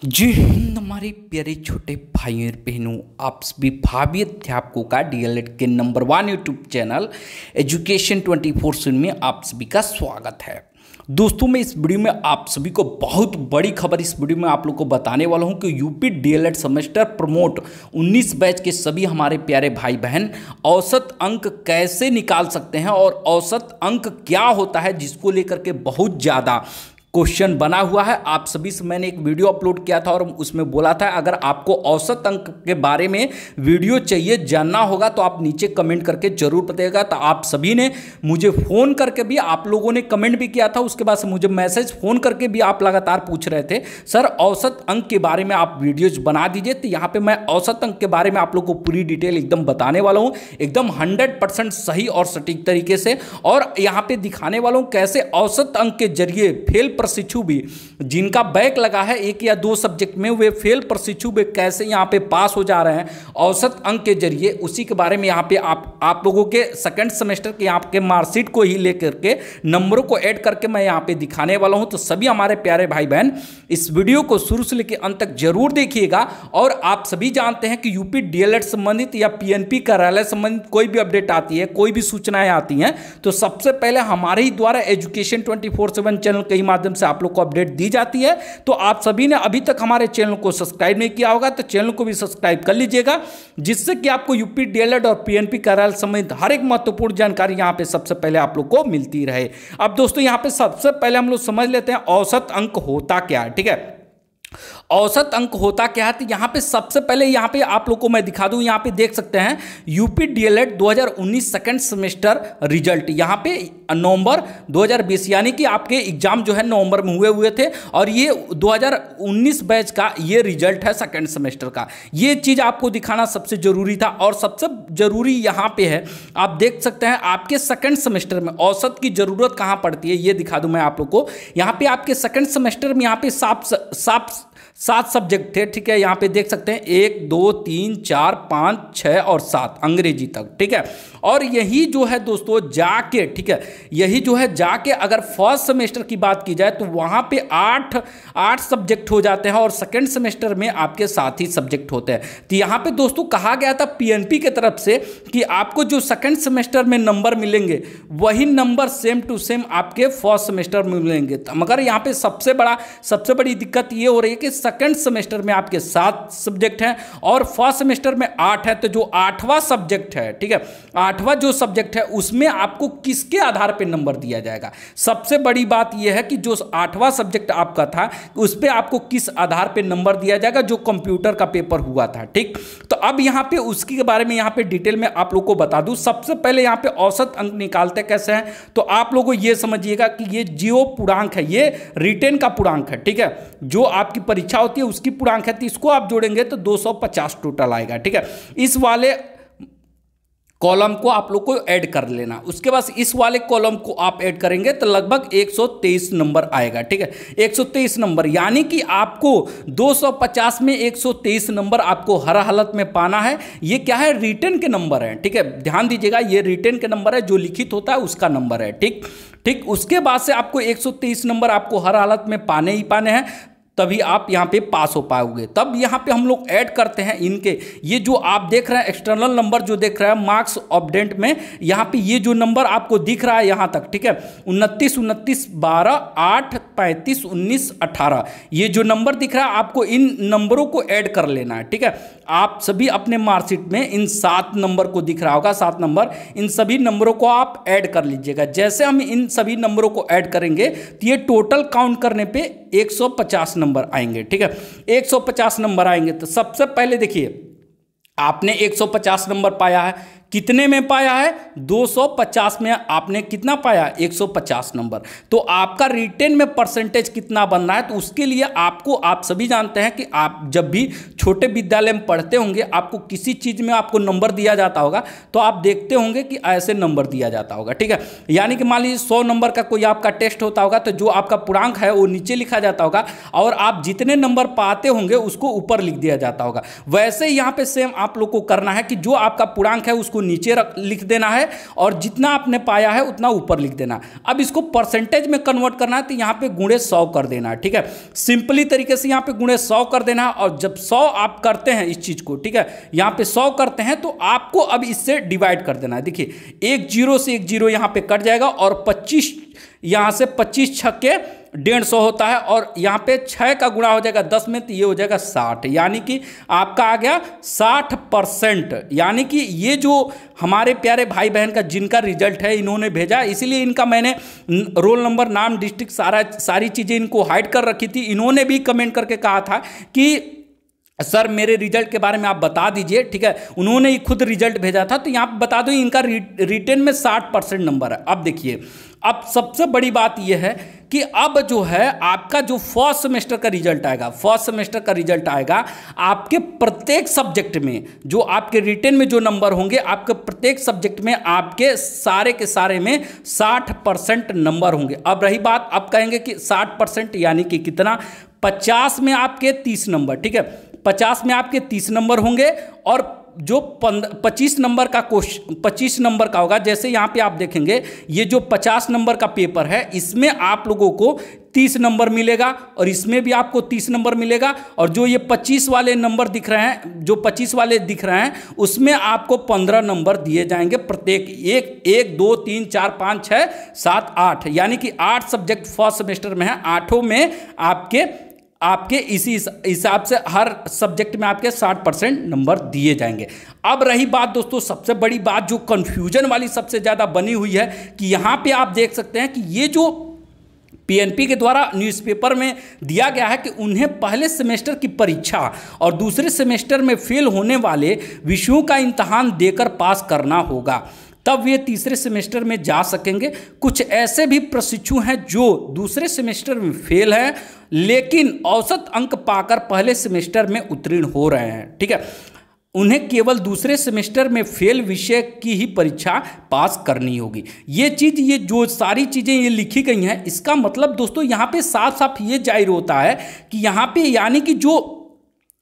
जय हिंद हमारे प्यारे छोटे भाइयों और बहनों, आप सभी भावी अध्यापकों का डीएलएड के नंबर 1 यूट्यूब चैनल एजुकेशन 24/7 में आप सभी का स्वागत है। दोस्तों, मैं इस वीडियो में आप सभी को बहुत बड़ी खबर इस वीडियो में आप लोग को बताने वाला हूं कि UP DElEd semester promote 19 batch के सभी हमारे प्यारे भाई बहन औसत अंक कैसे निकाल सकते हैं और औसत अंक क्या होता है, जिसको लेकर के बहुत ज़्यादा क्वेश्चन बना हुआ है। आप सभी से मैंने एक वीडियो अपलोड किया था और उसमें बोला था अगर आपको औसत अंक के बारे में वीडियो चाहिए, जानना होगा तो आप नीचे कमेंट करके जरूर बताइएगा। तो आप सभी ने मुझे फ़ोन करके भी, आप लोगों ने कमेंट भी किया था, उसके बाद से मुझे मैसेज फ़ोन करके भी आप लगातार पूछ रहे थे सर औसत अंक के बारे में आप वीडियोज बना दीजिए। तो यहाँ पर मैं औसत अंक के बारे में आप लोग को पूरी डिटेल एकदम बताने वाला हूँ, एकदम 100% सही और सटीक तरीके से। और यहाँ पर दिखाने वाला हूँ कैसे औसत अंक के जरिए फेल प्रशिक्षु भी, जिनका बैक लगा है 1 या 2 सब्जेक्ट में, वे फेल प्रशिक्षु भी कैसे यहां पे पास हो जा रहे हैं औसत अंक के जरिए, उसी के बारे में यहां पे आप लोगों के सेकंड सेमेस्टर के यहां के मार्कशीट को ही लेकर के नंबरों को ऐड करके मैं यहां पे दिखाने वाला हूं। तो सभी हमारे प्यारे भाई बहन इस वीडियो को शुरू से लेकर अंत तक जरूर देखिएगा। और आप सभी जानते हैं कि यूपी डीएलएड संबंधित या पीएनपी कार्यालय संबंधित कोई भी अपडेट आती है, कोई भी सूचनाएं आती हैं, तो सबसे पहले हमारे ही द्वारा एजुकेशन 24/7 चैनल के माध्यम से आप लोग को अपडेट दी जाती है। तो आप सभी ने अभी तक हमारे चैनल को सब्सक्राइब नहीं किया होगा तो चैनल को भी सब्सक्राइब कर लीजिएगा, जिससे कि आपको यूपी डीएलएड और पीएनपी कार्यालय संबंधित हर एक महत्वपूर्ण जानकारी यहां पे सबसे पहले आप लोग को मिलती रहे। अब दोस्तों, यहां पे सबसे पहले हम लोग समझ लेते हैं औसत अंक होता क्या है। ठीक है, औसत अंक होता क्या है। तो यहाँ पे सबसे पहले यहाँ पे आप लोग को मैं दिखा दूँ, यहाँ पे देख सकते हैं UP DElEd 2019 second semester result. यहाँ पे नवंबर 2020 यानी कि आपके एग्जाम जो है नवंबर में हुए थे और ये 2019 बैच का ये रिजल्ट है सेकंड सेमेस्टर का। ये चीज़ आपको दिखाना सबसे जरूरी था। और सबसे जरूरी यहाँ पे है, आप देख सकते हैं आपके सेकंड सेमेस्टर में औसत की जरूरत कहाँ पड़ती है, ये दिखा दूँ मैं आप लोग को। यहाँ पे आपके सेकंड सेमेस्टर में यहाँ पे 7 सब्जेक्ट थे। ठीक है, यहाँ पे देख सकते हैं 1 2 3 4 5 6 और 7 अंग्रेजी तक। ठीक है, और यही जो है दोस्तों जाके, ठीक है, यही जो है जाके अगर फर्स्ट सेमेस्टर की बात की जाए तो वहाँ पे 8 सब्जेक्ट हो जाते हैं और सेकंड सेमेस्टर में आपके 7 ही सब्जेक्ट होते हैं। तो यहाँ पे दोस्तों कहा गया था पीएनपी की तरफ से कि आपको जो सेकंड सेमेस्टर में नंबर मिलेंगे वही नंबर सेम टू सेम आपके फर्स्ट सेमेस्टर में मिलेंगे। मगर यहाँ पे सबसे बड़ी दिक्कत ये हो रही है कि सेकंड सेमेस्टर में आपके 7 सब्जेक्ट हैं और फर्स्ट सेमेस्टर में 8 है। तो जो 8वां सब्जेक्ट है, ठीक है, 8वां जो सब्जेक्ट है उसमें आपको किसके आधार पे नंबर दिया जाएगा। सबसे बड़ी बात यह है कि जो 8वां सब्जेक्ट आपका था उस पे आपको किस आधार पे नंबर दिया जाएगा, जो कंप्यूटर का पेपर हुआ था। ठीक, तो अब यहाँ पे उसके बारे में यहाँ पे डिटेल में आप लोग को बता दूं। सबसे पहले यहाँ पे औसत अंक निकालते कैसे हैं, तो आप लोगों को ये समझिएगा कि ये जीओ पूर्णांक है, ये रिटेन का पूर्णांक है। ठीक है, जो आपकी परीक्षा होती है उसकी पूर्णांक है, तो इसको आप जोड़ेंगे तो 250 टोटल आएगा। ठीक है, इस वाले कॉलम को आप लोग को ऐड कर लेना, उसके बाद इस वाले कॉलम को आप ऐड करेंगे तो लगभग 123 नंबर आएगा। ठीक है, 123 नंबर यानी कि आपको 250 में 123 नंबर आपको हर हालत में पाना है। ये क्या है, रिटन के नंबर है। ठीक है, ध्यान दीजिएगा, ये रिटन के नंबर है, जो लिखित होता है उसका नंबर है। ठीक, उसके बाद से आपको 123 नंबर आपको हर हालत में पाने ही पाने हैं, तभी आप यहाँ पे पास हो पाओगे। तब यहाँ पे हम लोग ऐड करते हैं इनके, ये जो आप देख रहे हैं एक्सटर्नल नंबर जो देख रहे हैं मार्क्स अपडेट में, यहाँ पे ये जो नंबर आपको दिख रहा है यहाँ तक, ठीक है, 29 12 8 35 19 18, ये जो नंबर दिख रहा है आपको इन नंबरों को ऐड कर लेना है। ठीक है, आप सभी अपने मार्कशीट में इन 7 नंबर को दिख रहा होगा, 7 नंबर, इन सभी नंबरों को आप ऐड कर लीजिएगा। जैसे हम इन सभी नंबरों को ऐड करेंगे तो ये टोटल काउंट करने पे 150 नंबर आएंगे। ठीक है, 150 नंबर आएंगे। तो सबसे पहले देखिए, आपने 150 नंबर पाया है, कितने में पाया है, 250 में आपने कितना पाया, 150 नंबर। तो आपका रिटेन में परसेंटेज कितना बनना है, तो उसके लिए आपको, आप सभी जानते हैं कि आप जब भी छोटे विद्यालय में पढ़ते होंगे, आपको किसी चीज़ में आपको नंबर दिया जाता होगा तो आप देखते होंगे कि ऐसे नंबर दिया जाता होगा, ठीक है। यानी कि मान लीजिए 100 नंबर का कोई आपका टेस्ट होता होगा तो जो आपका पूर्णांक है वो नीचे लिखा जाता होगा और आप जितने नंबर पाते होंगे उसको ऊपर लिख दिया जाता होगा। वैसे ही यहाँ पे सेम आप लोग को करना है कि जो आपका पूर्णांक है उसको नीचे लिख देना है और जितना आपने पाया है उतना ऊपर लिख देना। अब इसको परसेंटेज में कन्वर्ट करना है तो यहाँ पे गुणे 100 कर देना है, ठीक है। सिंपली तरीके से यहाँ पे गुणे 100 कर देना है और जब 100 आप करते हैं इस चीज को, ठीक है, यहाँ पे 100 करते हैं तो आपको अब इससे डिवाइड कर देना है। देखिए एक जीरो से एक जीरो यहाँ पे कट जाएगा और 25 यहाँ से 25 छक्के 150 होता है और यहाँ पे 6 का गुणा हो जाएगा 10 में तो ये हो जाएगा 60, यानी कि आपका आ गया 60%। यानी कि ये जो हमारे प्यारे भाई बहन का जिनका रिजल्ट है इन्होंने भेजा, इसीलिए इनका मैंने रोल नंबर, नाम, डिस्ट्रिक्ट सारी चीज़ें इनको हाइड कर रखी थी। इन्होंने भी कमेंट करके कहा था कि सर मेरे रिजल्ट के बारे में आप बता दीजिए, ठीक है। उन्होंने ही खुद रिजल्ट भेजा था तो यहाँ पे बता दो इनका रिटेन में 60% नंबर है। अब देखिए, अब सबसे बड़ी बात यह है कि अब जो है आपका जो फर्स्ट सेमेस्टर का रिजल्ट आएगा, फर्स्ट सेमेस्टर का रिजल्ट आएगा आपके प्रत्येक सब्जेक्ट में, जो आपके रिटेन में जो नंबर होंगे आपके प्रत्येक सब्जेक्ट में आपके सारे के सारे में 60% नंबर होंगे। अब रही बात, अब कहेंगे कि 60% यानी कि कितना, 50 में आपके 30 नंबर, ठीक है, 50 में आपके 30 नंबर होंगे और जो 25 नंबर का क्वेश्चन 25 नंबर का होगा। जैसे यहाँ पे आप देखेंगे ये जो 50 नंबर का पेपर है इसमें आप लोगों को 30 नंबर मिलेगा और इसमें भी आपको 30 नंबर मिलेगा और जो ये 25 वाले नंबर दिख रहे हैं, जो 25 वाले दिख रहे हैं उसमें आपको 15 नंबर दिए जाएंगे प्रत्येक, 1 2 3 4 5 6 7 8, यानी कि 8 सब्जेक्ट फर्स्ट सेमेस्टर में है, 8 में आपके इसी हिसाब से हर सब्जेक्ट में आपके 60% नंबर दिए जाएंगे। अब रही बात दोस्तों, सबसे बड़ी बात जो कंफ्यूजन वाली सबसे ज़्यादा बनी हुई है कि यहाँ पे आप देख सकते हैं कि ये जो पीएनपी के द्वारा न्यूज़पेपर में दिया गया है कि उन्हें पहले सेमेस्टर की परीक्षा और दूसरे सेमेस्टर में फेल होने वाले विषयों का इम्तहान देकर पास करना होगा, तब वे तीसरे सेमेस्टर में जा सकेंगे। कुछ ऐसे भी प्रशिक्षु हैं जो दूसरे सेमेस्टर में फेल हैं लेकिन औसत अंक पाकर पहले सेमेस्टर में उत्तीर्ण हो रहे हैं, ठीक है। उन्हें केवल दूसरे सेमेस्टर में फेल विषय की ही परीक्षा पास करनी होगी। ये चीज़, ये जो सारी चीज़ें ये लिखी गई हैं, इसका मतलब दोस्तों यहाँ पे साफ साफ ये जाहिर होता है कि यहाँ पे यानी कि जो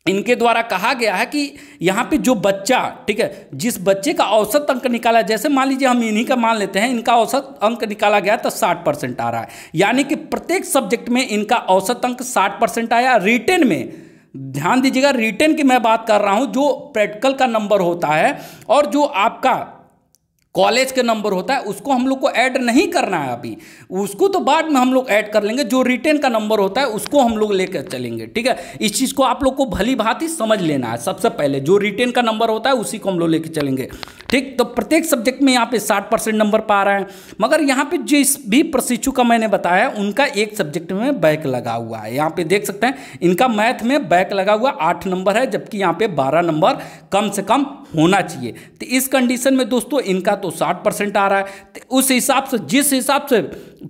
इनके द्वारा कहा गया है कि यहाँ पे जो बच्चा, ठीक है, जिस बच्चे का औसत अंक निकाला, जैसे मान लीजिए हम इन्हीं का मान लेते हैं, इनका औसत अंक निकाला गया तो 60% आ रहा है, यानी कि प्रत्येक सब्जेक्ट में इनका औसत अंक 60% आया। रिटेन में ध्यान दीजिएगा, रिटेन की मैं बात कर रहा हूँ, जो प्रैक्टिकल का नंबर होता है और जो आपका कॉलेज के नंबर होता है उसको हम लोग को ऐड नहीं करना है अभी, उसको तो बाद में हम लोग ऐड कर लेंगे। जो रिटेन का नंबर होता है उसको हम लोग लेकर चलेंगे, ठीक है। इस चीज़ को आप लोग को भली भांति समझ लेना है। सबसे पहले जो रिटेन का नंबर होता है उसी को हम लोग लेकर चलेंगे, ठीक। तो प्रत्येक सब्जेक्ट में यहाँ पे 60% नंबर पा रहे हैं, मगर यहाँ पे जिस भी प्रशिक्षु का मैंने बताया उनका एक सब्जेक्ट में बैक लगा हुआ है। यहाँ पे देख सकते हैं इनका मैथ में बैक लगा हुआ 8 नंबर है, जबकि यहाँ पे 12 नंबर कम से कम होना चाहिए। तो इस कंडीशन में दोस्तों इनका तो 60% आ रहा है। तो उस हिसाब से, जिस हिसाब से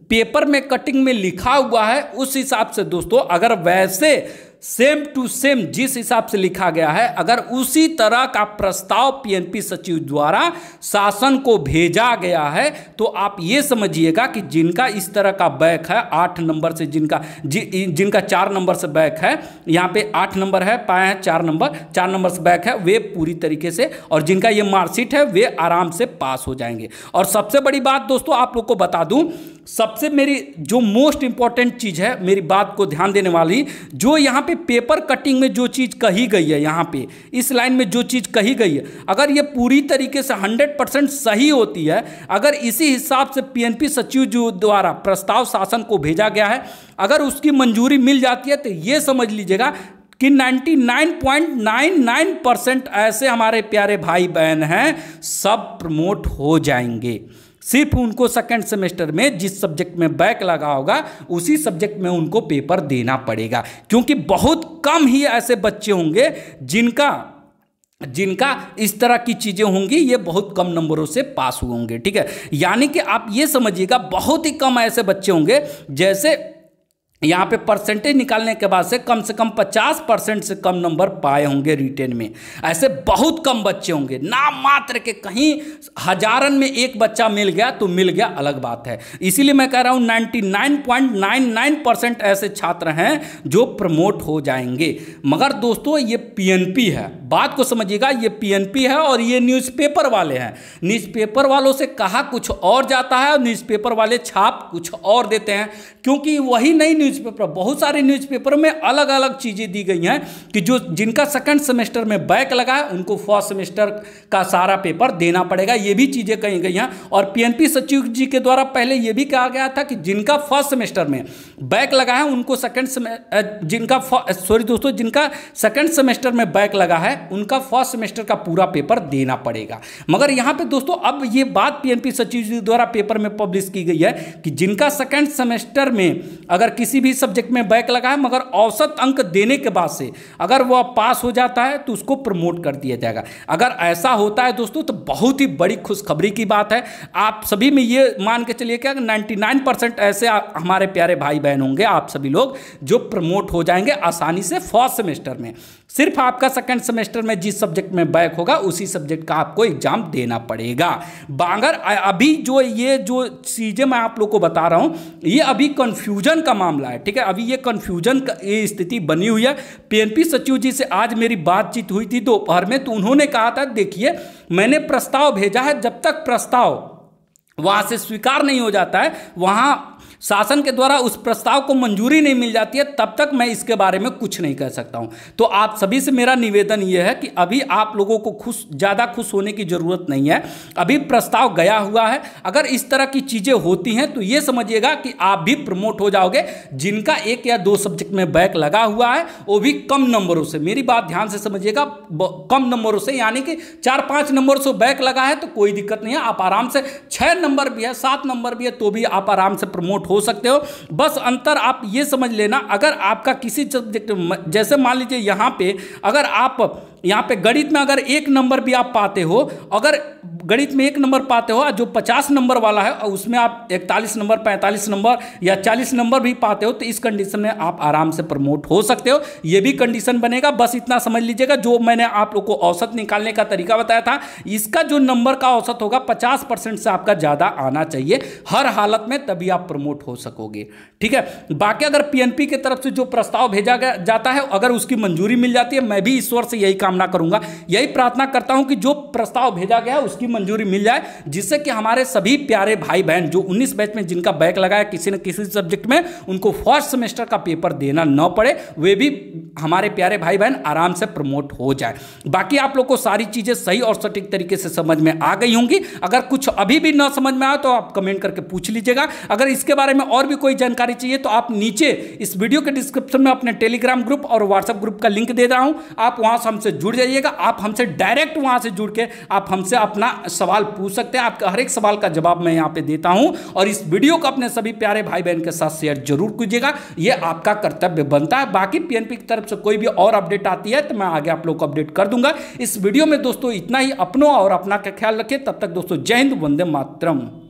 पेपर में कटिंग में लिखा हुआ है उस हिसाब से दोस्तों, अगर वैसे सेम टू सेम जिस हिसाब से लिखा गया है, अगर उसी तरह का प्रस्ताव पीएनपी सचिव द्वारा शासन को भेजा गया है तो आप ये समझिएगा कि जिनका इस तरह का बैक है 8 नंबर से, जिनका 4 नंबर से बैक है, यहाँ पे 8 नंबर है पाए हैं, 4 नंबर से बैक है, वे पूरी तरीके से, और जिनका ये मार्कशीट है वे आराम से पास हो जाएंगे। और सबसे बड़ी बात दोस्तों आप लोग को बता दूं, सबसे मेरी जो मोस्ट इंपॉर्टेंट चीज़ है, मेरी बात को ध्यान देने वाली, जो यहाँ पे पेपर कटिंग में जो चीज़ कही गई है, यहाँ पे इस लाइन में जो चीज़ कही गई है, अगर ये पूरी तरीके से 100% सही होती है, अगर इसी हिसाब से पीएनपी सचिव जो द्वारा प्रस्ताव शासन को भेजा गया है अगर उसकी मंजूरी मिल जाती है तो ये समझ लीजिएगा कि 99.99% ऐसे हमारे प्यारे भाई बहन हैं सब प्रमोट हो जाएंगे। सिर्फ उनको सेकंड सेमेस्टर में जिस सब्जेक्ट में बैक लगा होगा उसी सब्जेक्ट में उनको पेपर देना पड़ेगा, क्योंकि बहुत कम ही ऐसे बच्चे होंगे जिनका इस तरह की चीज़ें होंगी, ये बहुत कम नंबरों से पास हुए होंगे, ठीक है। यानी कि आप ये समझिएगा बहुत ही कम ऐसे बच्चे होंगे जैसे यहाँ पे परसेंटेज निकालने के बाद से कम 50% से कम नंबर पाए होंगे रिटेन में। ऐसे बहुत कम बच्चे होंगे, नाम मात्र के, कहीं हजारन में एक बच्चा मिल गया तो मिल गया, अलग बात है। इसीलिए मैं कह रहा हूँ 99.99% ऐसे छात्र हैं जो प्रमोट हो जाएंगे। मगर दोस्तों ये पीएनपी है, बात को समझिएगा, ये पीएनपी है और ये न्यूज़पेपर वाले हैं। न्यूज़पेपर वालों से कहा कुछ और जाता है और न्यूज़पेपर वाले छाप कुछ और देते हैं, क्योंकि वही नई न्यूज़पेपर, बहुत सारे न्यूज़पेपर में अलग अलग चीज़ें दी गई हैं कि जो जिनका सेकंड सेमेस्टर में बैक लगा है उनको फर्स्ट सेमेस्टर का सारा पेपर देना पड़ेगा, ये भी चीज़ें कही गई हैं। और पीएनपी सचिव जी के द्वारा पहले ये भी कहा गया था कि जिनका फर्स्ट सेमेस्टर में बैक लगा है उनको जिनका सेकंड सेमेस्टर में बैक लगा है उनका फर्स्ट सेमेस्टर का पूरा पेपर देना पड़ेगा। मगर यहाँ पे दोस्तों अब ये बात पीएनपी सचिव जी द्वारा पेपर में पब्लिश की गई है कि जिनका सेकंड सेमेस्टर में अगर किसी भी सब्जेक्ट में बैक लगा है मगर औसत अंक देने के बाद से अगर वह पास हो जाता है तो उसको प्रमोट कर दिया जाएगा। अगर ऐसा होता है दोस्तों तो बहुत ही बड़ी खुशखबरी की बात है। आप सभी में ये मान के चलिए कि 99% ऐसे हमारे प्यारे भाई बहन होंगे, आप सभी लोग जो प्रमोट हो जाएंगे आसानी से फर्स्ट सेमेस्टर में। सिर्फ आपका सेकंड सेमेस्टर में जिस सब्जेक्ट में बैक होगा उसी सब्जेक्ट का आपको एग्जाम देना पड़ेगा। अगर अभी ये जो चीज़ें मैं आप लोग को बता रहा हूँ ये अभी कन्फ्यूजन का मामला है, ठीक है। अभी ये कन्फ्यूजन का ये स्थिति बनी हुई है। पीएनपी सचिव जी से आज मेरी बातचीत हुई थी दोपहर में, तो उन्होंने कहा था देखिए मैंने प्रस्ताव भेजा है, जब तक प्रस्ताव वहाँ से स्वीकार नहीं हो जाता है, वहाँ शासन के द्वारा उस प्रस्ताव को मंजूरी नहीं मिल जाती है, तब तक मैं इसके बारे में कुछ नहीं कह सकता हूं। तो आप सभी से मेरा निवेदन यह है कि अभी आप लोगों को ज़्यादा खुश होने की ज़रूरत नहीं है। अभी प्रस्ताव गया हुआ है, अगर इस तरह की चीज़ें होती हैं तो ये समझिएगा कि आप भी प्रमोट हो जाओगे। जिनका 1 या 2 सब्जेक्ट में बैक लगा हुआ है वो भी कम नंबरों से, मेरी बात ध्यान से समझिएगा, कम नंबरों से, यानी कि 4-5 नंबर से बैक लगा है तो कोई दिक्कत नहीं है, आप आराम से 6 नंबर भी है, 7 नंबर भी है तो भी आप आराम से प्रमोट हो सकते हो। बस अंतर आप ये समझ लेना, अगर आपका किसी सब्जेक्ट में, जैसे मान लीजिए यहाँ पे अगर आप यहाँ पे गणित में अगर 1 नंबर भी आप पाते हो, अगर गणित में 1 नंबर पाते हो जो 50 नंबर वाला है और उसमें आप 41 नंबर, 45 नंबर या 40 नंबर भी पाते हो तो इस कंडीशन में आप आराम से प्रमोट हो सकते हो। ये भी कंडीशन बनेगा, बस इतना समझ लीजिएगा। जो मैंने आप लोग को औसत निकालने का तरीका बताया था, इसका जो नंबर का औसत होगा 50% से आपका ज़्यादा आना चाहिए हर हालत में, तभी आप प्रमोट हो सकोगे, ठीक है। बाकी अगर पीएनपी की तरफ से जो प्रस्ताव भेजा जाता है अगर उसकी मंजूरी मिल जाती है, मैं भी ईश्वर से यही कामना करूंगा, यही प्रार्थना करता हूं कि जो प्रस्ताव भेजा गया है उसकी मंजूरी मिल जाए, जिससे कि हमारे सभी प्यारे भाई बहन जो 19 बैच में जिनका बैक लगा है किसी न किसी सब्जेक्ट में, उनको फर्स्ट सेमेस्टर का पेपर देना न पड़े, वे भी हमारे प्यारे भाई बहन आराम से प्रमोट हो जाए। बाकी आप लोग को सारी चीजें सही और सटीक तरीके से समझ में आ गई होंगी। अगर कुछ अभी भी न समझ में आए तो आप कमेंट करके पूछ लीजिएगा। अगर इसके बारे में और भी कोई जानकारी चाहिए तो आप नीचे इस वीडियो के डिस्क्रिप्शन में अपने टेलीग्राम ग्रुप और व्हाट्सएप ग्रुप का लिंक दे रहा हूं, आप वहां से हमसे जुड़ जाइएगा। आप हमसे डायरेक्ट वहां से जुड़ के आप हमसे अपना सवाल पूछ सकते हैं, आपका हर एक सवाल का जवाब मैं यहां पे देता हूं। और इस वीडियो को अपने सभी प्यारे भाई बहन के साथ शेयर जरूर कीजिएगा, यह आपका कर्तव्य बनता है। बाकी पीएनपी की तरफ से कोई भी और अपडेट आती है तो मैं आगे आप लोग को अपडेट कर दूंगा। इस वीडियो में दोस्तों इतना ही, अपनों और अपना का ख्याल रखिए। तब तक दोस्तों जय हिंद, वंदे मातरम।